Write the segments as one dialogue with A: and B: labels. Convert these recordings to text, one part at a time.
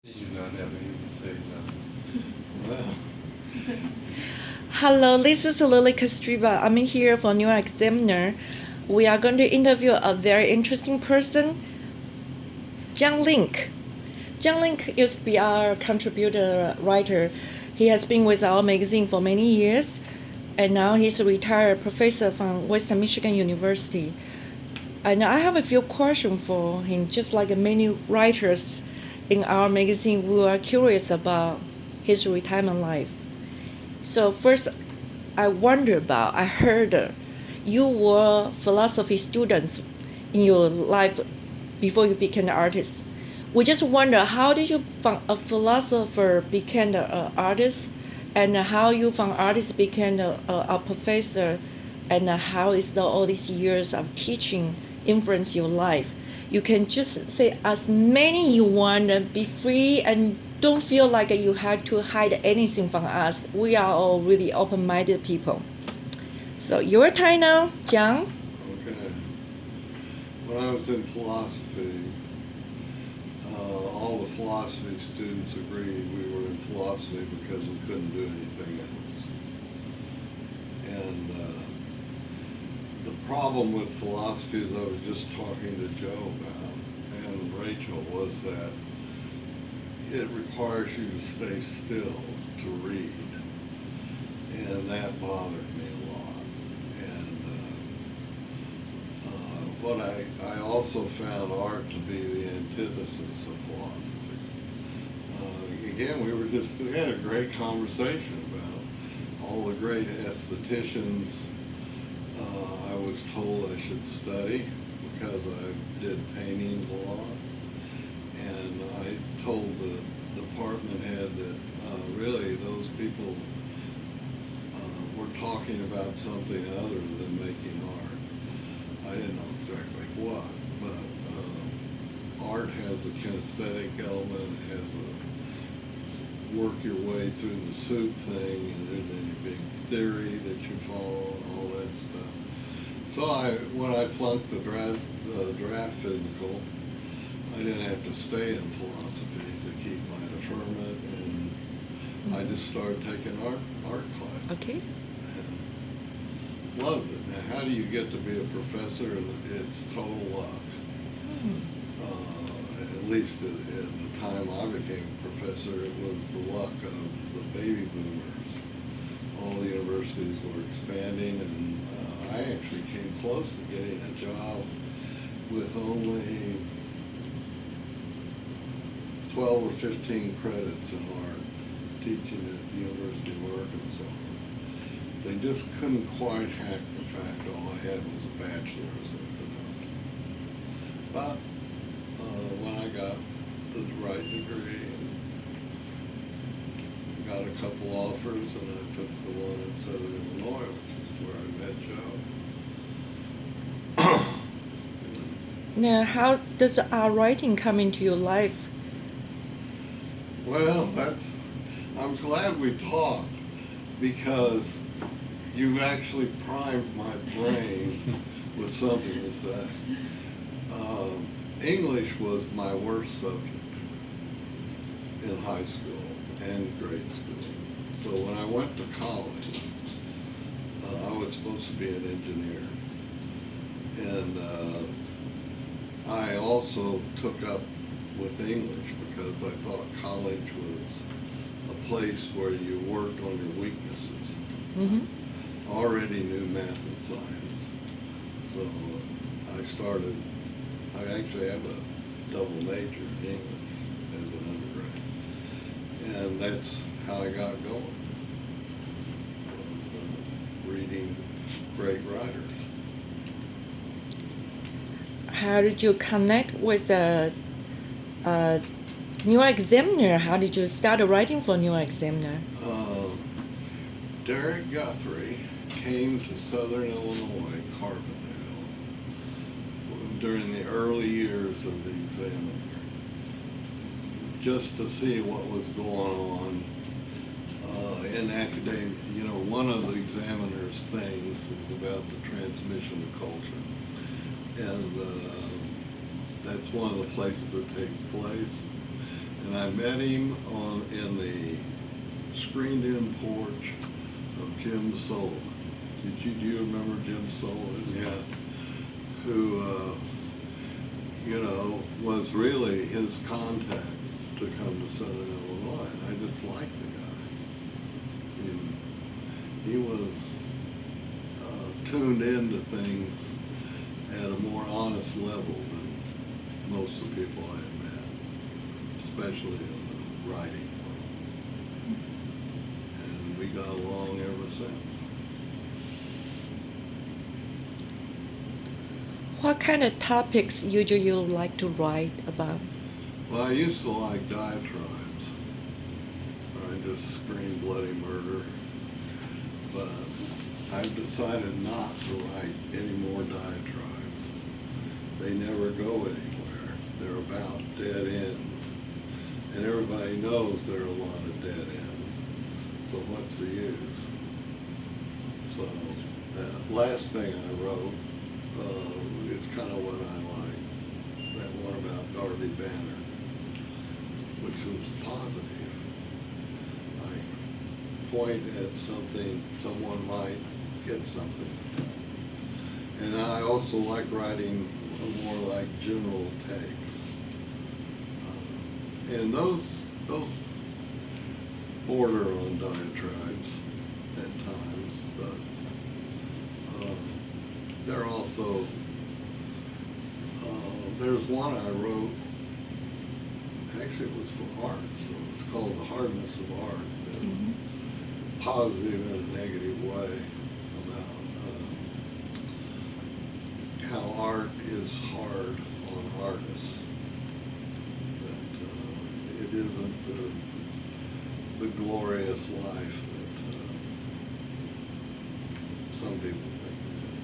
A: You not have anything to say now. Well,
B: Hello, this is Lily Kostrzewa. I'm here for New Examiner. We are going to interview a very interesting person, John Link. John Link used to be our contributor writer. He has been with our magazine for many years, and now he's a retired professor from Western Michigan University. And I have a few questions for him, just like many writers in our magazine, we are curious about his retirement life. So first, I heard you were philosophy students in your life before you became an artist. We just wonder how did you from a philosopher became an artist, and how you from artist became a professor, and how is all these years of teaching influence your life. You can just say as many you want, be free, and don't feel like you have to hide anything from us. We are all really open-minded people. So your time now, John.
A: okay. When I was in philosophy, all the philosophy students agreed we were in philosophy because we couldn't do anything else. And the problem with philosophy, as I was just talking to Joe about, and Rachel, was that it requires you to stay still to read. And that bothered me a lot. And what I also found art to be the antithesis of philosophy. Again, we had a great conversation about all the great aestheticians. I was told I should study because I did paintings a lot. And I told the department head that really those people were talking about something other than making art. I didn't know exactly what, but art has a kinesthetic element, it has a work your way through the soup thing, and there's any big theory that you follow, and all that stuff. So when I flunked the draft physical, I didn't have to stay in philosophy to keep my deferment, and I just started taking art classes.
B: Okay.
A: Loved it. Now, how do you get to be a professor? It's total luck. At least at the time I became a professor, it was the luck of the baby boomers. All the universities were expanding, and I actually came close to getting a job with only 12 or 15 credits in art, teaching at the University of Arkansas. They just couldn't quite hack the fact all I had was a bachelor's at the time. But when I got the right degree and got a couple offers, and I took the one in Southern Illinois, which is where I met Joe.
B: Now, how does our writing come into your life?
A: Well, I'm glad we talked, because you actually primed my brain with something to say. English was my worst subject in high school and grade school. So when I went to college, I was supposed to be an engineer. And I also took up with English because I thought college was a place where you worked on your weaknesses.
B: Mm-hmm.
A: Already knew math and science, so I actually have a double major in English as an undergrad, and that's how I got going, was reading great writers.
B: How did you connect with the New Examiner? How did you start writing for New Examiner?
A: Derek Guthrie came to Southern Illinois, Carbondale, during the early years of the Examiner, just to see what was going on in academia. You know, one of the Examiner's things is about the transmission of culture, and that's one of the places it takes place. And I met him in the screened-in porch of Jim Sullivan. Do you remember Jim Sullivan?
C: Yeah.
A: Who, was really his contact to come to Southern Illinois. And I just liked the guy. And he was tuned into things at a more honest level than most of the people I had met, especially in the writing world. And we got along ever since.
B: What kind of topics usually you like to write about?
A: Well, I used to like diatribes, where I just scream bloody murder, but I've decided not to write any more diatribes. They never go anywhere. They're about dead ends, and everybody knows there are a lot of dead ends, so what's the use? So that last thing I wrote is kind of what I like, that one about Darby Banner, which was positive. I point at something, someone might get something. And I also like writing more like general takes. And those border on diatribes at times, but they're also, there's one I wrote, actually it was for art, so it's called The Hardness of Art, positive in a negative way, about how art is hard on artists, that it isn't the glorious life that some people think it is.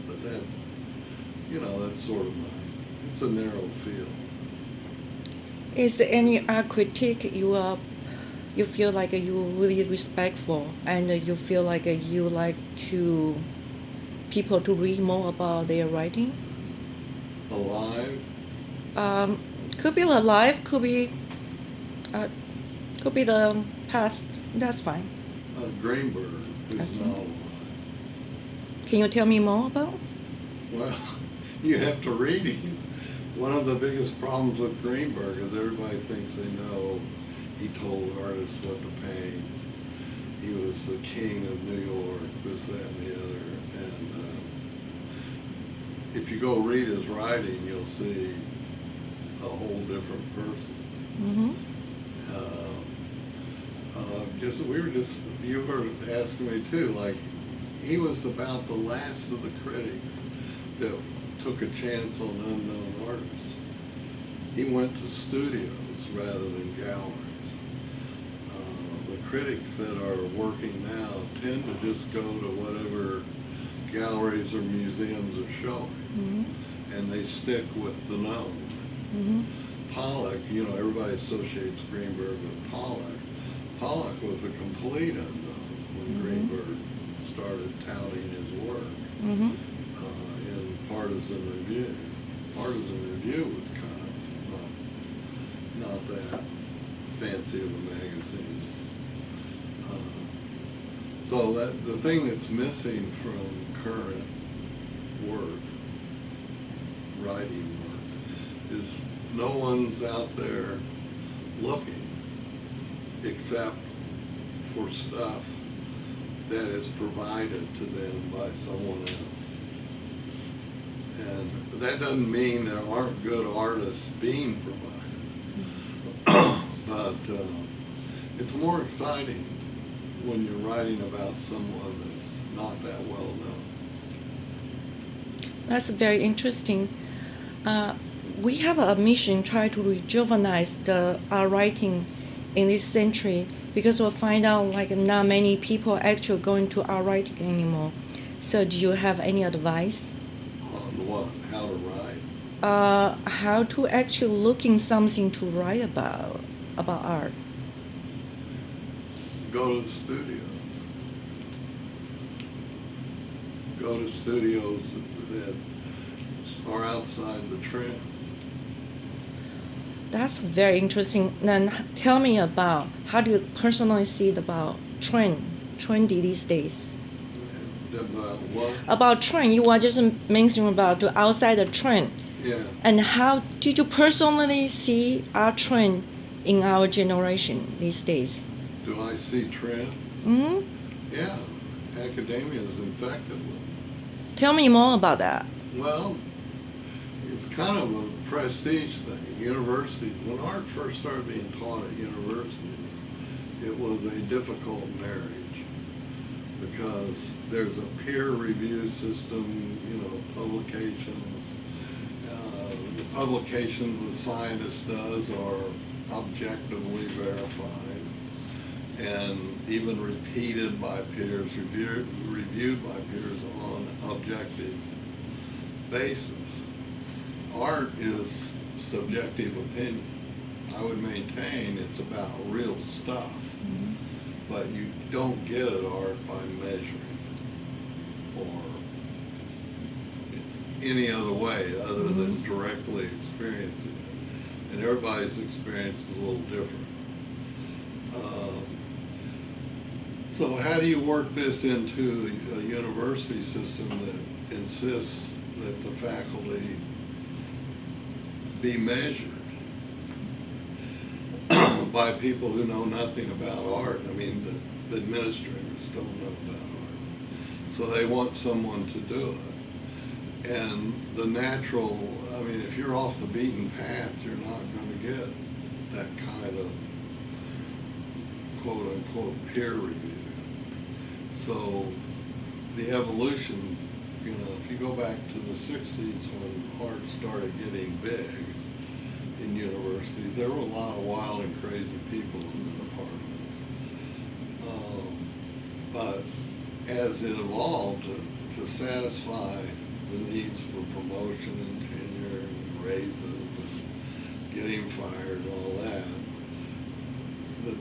A: But that's sort of it's a narrow field.
B: Is there any art critic you feel like you really respectful and you feel like you like to people to read more about their writing?
A: Alive?
B: Could be alive, could be the past. That's fine.
A: Greenberg, who's
B: Okay.
A: not alive.
B: Can you tell me more about?
A: Well, you have to read him. One of the biggest problems with Greenberg is everybody thinks they know he told artists what to paint. He was the king of New York, this, that, and the other. And if you go read his writing, you'll see a whole different person.
B: Mm-hmm.
A: You were asking me too, like, he was about the last of the critics that took a chance on unknown artists. He went to studios rather than galleries. The critics that are working now tend to just go to whatever galleries or museums are showing,
B: Mm-hmm.
A: and they stick with the known.
B: Mm-hmm.
A: Pollock, everybody associates Greenberg with Pollock. Pollock was a complete unknown when Greenberg started touting his work in Partisan Review. Partisan Review was kind of not that fancy of a magazine. So that the thing that's missing from current work, writing work, is no one's out there looking except for stuff that is provided to them by someone else. And that doesn't mean there aren't good artists being provided, but it's more exciting when you're writing about someone that's not that well known.
B: That's very interesting. We have a mission try to rejuvenate our writing in this century because we'll find out like not many people actually going to our writing anymore. So do you have any advice?
A: On what? How to write?
B: How to actually looking something to write about art?
A: Go to the studios. Go to studios that are outside the trend.
B: That's very interesting. Then tell me about how do you personally see about trendy these days?
A: About what?
B: About trend, you were just mentioning about the outside the trend.
A: Yeah.
B: And how did you personally see our trend in our generation these days?
A: Do I see trend?
B: Hmm.
A: Yeah. Academia is infected with it.
B: Tell me more about that.
A: Well, it's kind of a prestige thing. Universities, when art first started being taught at universities, it was a difficult marriage because there's a peer review system, publications. The publications a scientist does are objectively verified and even repeated by peers, reviewed by peers on objective basis. Art is subjective opinion. I would maintain it's about real stuff, but you don't get at art by measuring or any other way other than directly experiencing it. And everybody's experience is a little different. So how do you work this into a university system that insists that the faculty be measured by people who know nothing about art? I mean, the administrators don't know about art. So they want someone to do it. And the natural, if you're off the beaten path, you're not going to get that kind of quote unquote peer review. So the evolution, if you go back to the 60s when art started getting big in universities, there were a lot of wild and crazy people in the departments. But as it evolved to satisfy the needs for promotion and tenure and raises and getting fired and all that, the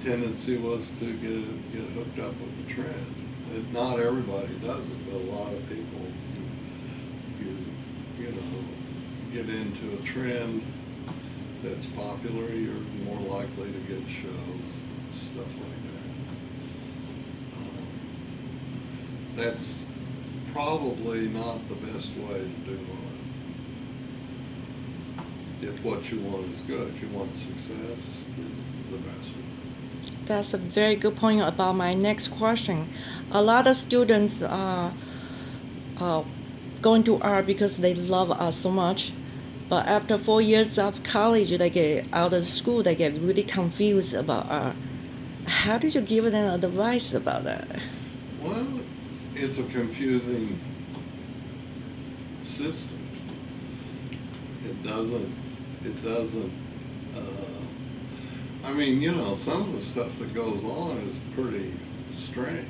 A: tendency was to get hooked up with the trend. And not everybody does it, but a lot of people, get into a trend that's popular, you're more likely to get shows, stuff like that. That's probably not the best way to do it. If what you want is good, if you want success, is the best way.
B: That's a very good point about my next question. A lot of students are going to art because they love art so much, but after 4 years of college, they get out of school, they get really confused about art. How did you give them advice about that?
A: Well, it's a confusing system. It doesn't, some of the stuff that goes on is pretty strange.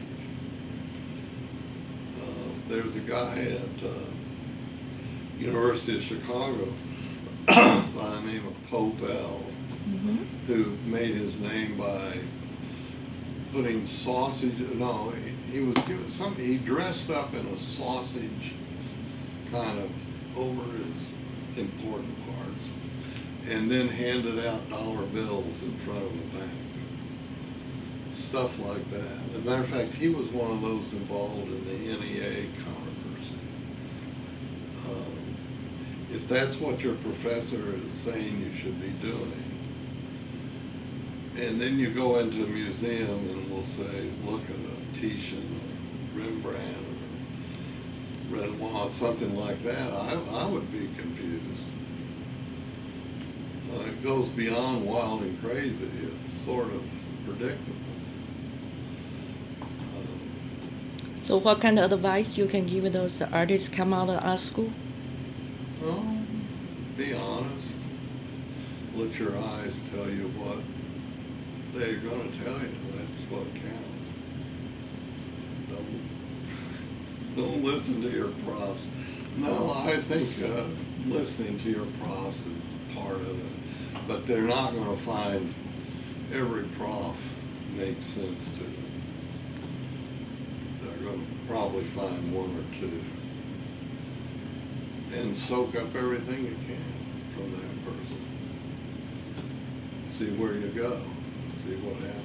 A: There's a guy at University of Chicago by the name of Povell who made his name by putting sausage, he dressed up in a sausage kind of over his important parts and then handed out dollar bills in front of the bank. Stuff like that. As a matter of fact, he was one of those involved in the NEA controversy. If that's what your professor is saying you should be doing, and then you go into a museum and we'll say, look at a Titian or Rembrandt or Renoir, something like that, I would be confused. It goes beyond wild and crazy. It's sort of predictable.
B: So what kind of advice you can give those artists come out of art school?
A: Well, be honest. Let your eyes tell you what they're going to tell you. That's what counts. Don't listen to your profs. No, I think listening to your profs is part of it. But they're not going to find every prof makes sense to them. They're going to probably find one or two. And soak up everything you can from that person. see where you go, see what happens.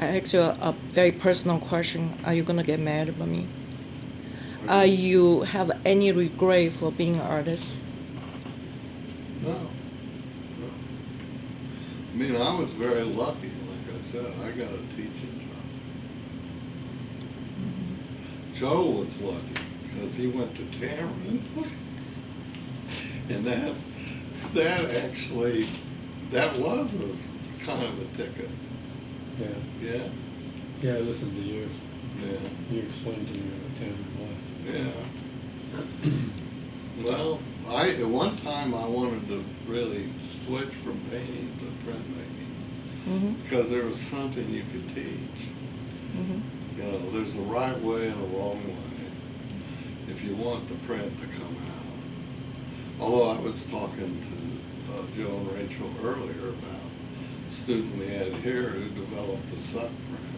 B: I ask you a very personal question. Are you gonna get mad at me? You have any regret for being an artist?
A: No. No. I mean, I was very lucky. Like I said, I got a teaching job. Joe was lucky because he went to Tamron, and that actually was a kind of a ticket.
C: Yeah.
A: Yeah.
C: Yeah, I listened to you.
A: Yeah.
C: You explained to me what Tamron was.
A: Yeah. Well, at one time I wanted to really switch from painting to printmaking because there was something you could teach. You know, there's a right way and a wrong way if you want the print to come out. Although I was talking to Joe and Rachel earlier about a student we had here who developed a suck print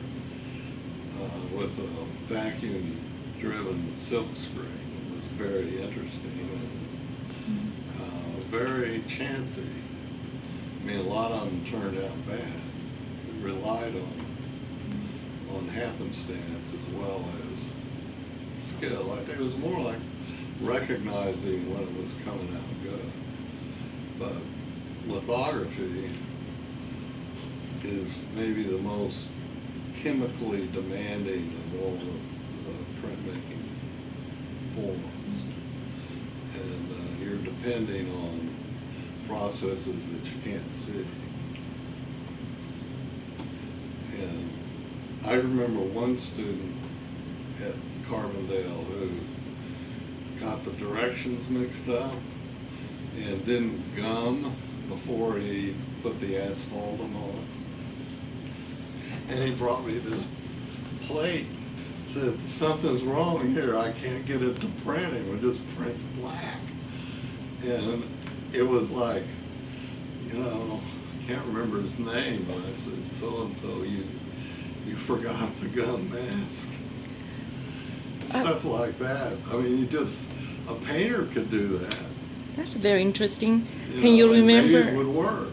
A: with a vacuum-driven silk screen. It was very interesting and very chancy. I mean, a lot of them turned out bad. It relied on happenstance as well as skill. I think it was more like recognizing when it was coming out good. But lithography is maybe the most chemically demanding of all the printmaking forms. And you're depending on processes that you can't see. And I remember one student at Carbondale who got the directions mixed up and didn't gum before he put the asphalt on. And he brought me this plate, said, something's wrong here, I can't get it to printing, it just prints black. And it was like, you know, I can't remember his name, but I said, so-and-so, you forgot the gum mask. Stuff like that. I mean, a painter could do that.
B: That's very interesting.
A: You
B: Can you
A: know, and
B: remember?
A: maybe it would work.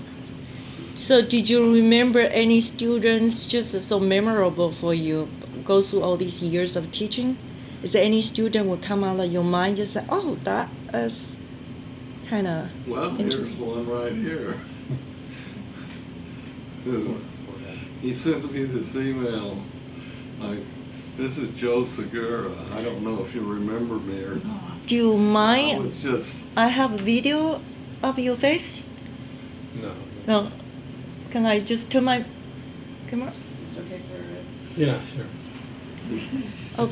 B: So did you remember any students just so memorable for you, go through all these years of teaching? Is there any student would come out of your mind just say, oh, that is kind of
A: Well, here's
B: interesting?
A: one right here. He sent me this email, like, this is Joe Segura. I don't know if you remember me or not.
B: Do you
A: I
B: mind?
A: was just,
B: I have a video of your face.
C: No.
B: No. Can I just turn my camera? It's okay for.
C: Yeah, sure.
B: Oh,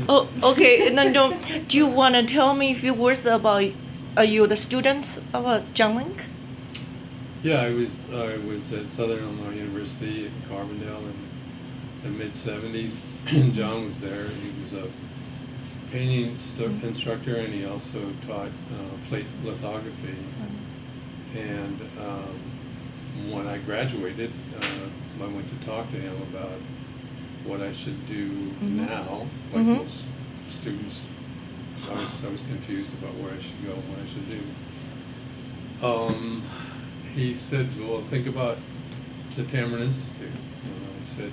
B: oh, okay. No, no. Do you want to tell me a few words about? Are you the students of John Link?
C: Yeah, I was at Southern Illinois University at Carbondale in the mid-70s. John was there. He was a painting instructor, and he also taught plate lithography. And when I graduated, I went to talk to him about what I should do now. Like most students, I was confused about where I should go and what I should do. He said, well, think about the Tamron Institute. And I said,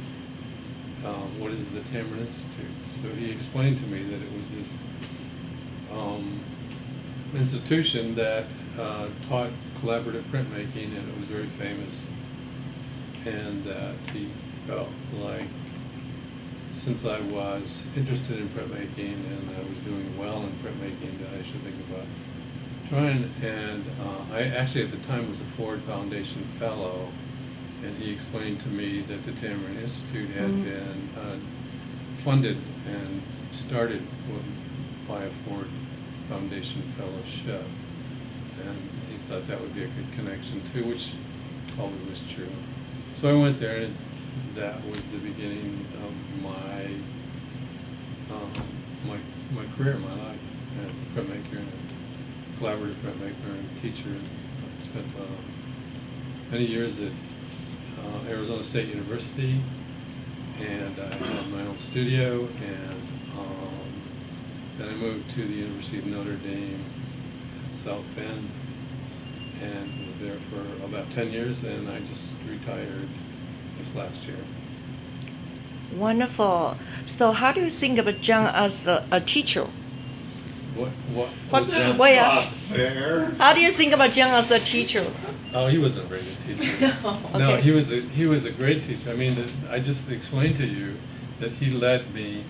C: what is the Tamron Institute? So he explained to me that it was this institution that taught collaborative printmaking, and it was very famous, and that he felt like since I was interested in printmaking and I was doing well in printmaking, that I should think about trying. And I actually at the time was a Ford Foundation Fellow, and he explained to me that the Tamron Institute had been funded and started by a Ford Foundation Fellowship, and he thought that would be a good connection too, which probably was true. So I went there, and that was the beginning of my career, my life as a printmaker and a collaborative printmaker and teacher. I spent many years at Arizona State University, and I had my own studio, and then I moved to the University of Notre Dame at South Bend, and was there for about 10 years, and I just retired this last year.
B: Wonderful. So how do you think about John as a teacher?
C: What
B: What-
C: John-
B: what-
A: Not fair.
B: How do you think about John as a teacher?
C: Oh, he wasn't a very good teacher. No,
B: Okay.
C: he was a great teacher. I mean, I just explained to you that he led me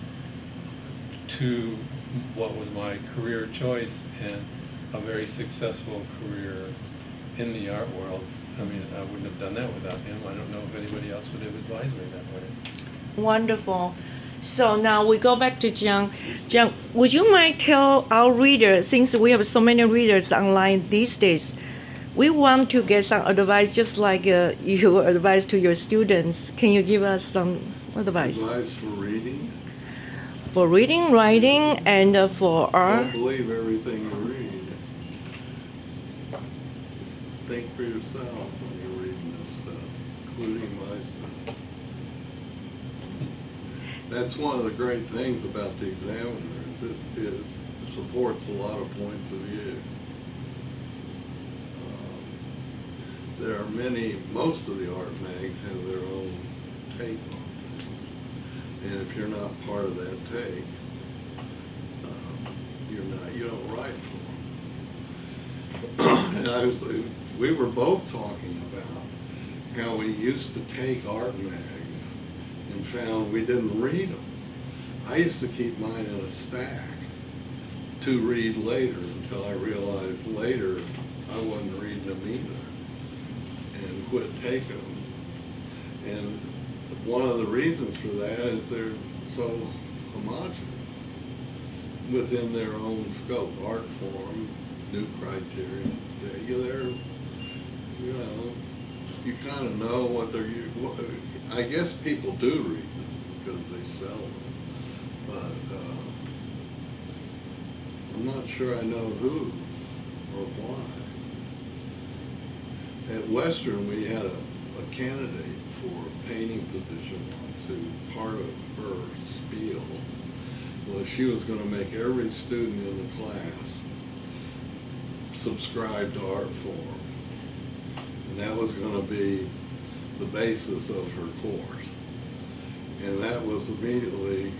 C: to what was my career choice and a very successful career in the art world. I mean, I wouldn't have done that without him. I don't know if anybody else would have advised me that way.
B: Wonderful. So now we go back to John. John, would you mind tell our readers, since we have so many readers online these days, we want to get some advice, just like you advise to your students. Can you give us some advice
A: Advice for reading?
B: for reading, writing, and for
A: Don't
B: art?
A: believe everything you read. Just think for yourself when you're reading this stuff, including my stuff. That's one of the great things about the Examiner, is it supports a lot of points of view. There are most of the art mags have their own take on things. And if you're not part of that take, you don't write for them. And we were both talking about how we used to take art mags and found we didn't read them. I used to keep mine in a stack to read later, until I realized later I wasn't reading them either, and quit taking them. And one of the reasons for that is they're so homogeneous within their own scope, art form, new criteria. You kind of know what I guess people do read them because they sell them, but I'm not sure I know who or why. At Western, we had a candidate for a painting position once, who part of her spiel was she was going to make every student in the class subscribe to Art Forum. And that was going to be the basis of her course. And that was immediately,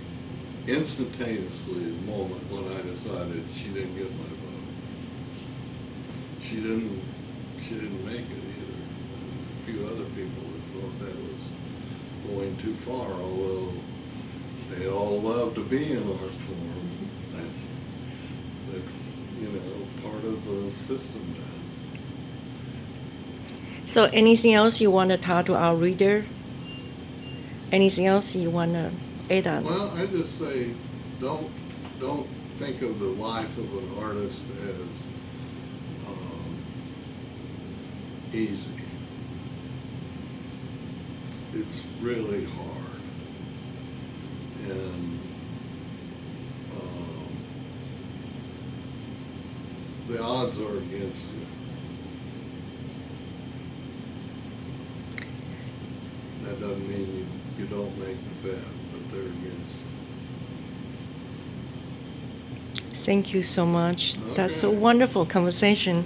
A: instantaneously, the moment when I decided she didn't get my vote. She didn't make it either. A few other people that thought that was going too far, although they all love to be in art form. That's part of the system now.
B: So anything else you want to talk to our reader? Anything else you want to add on?
A: Well, I just say, don't think of the life of an artist as easy. It's really hard, and the odds are against you. That doesn't mean you don't make the bet, but they're against you.
B: Thank you so much. That's a
A: Okay.
B: wonderful conversation.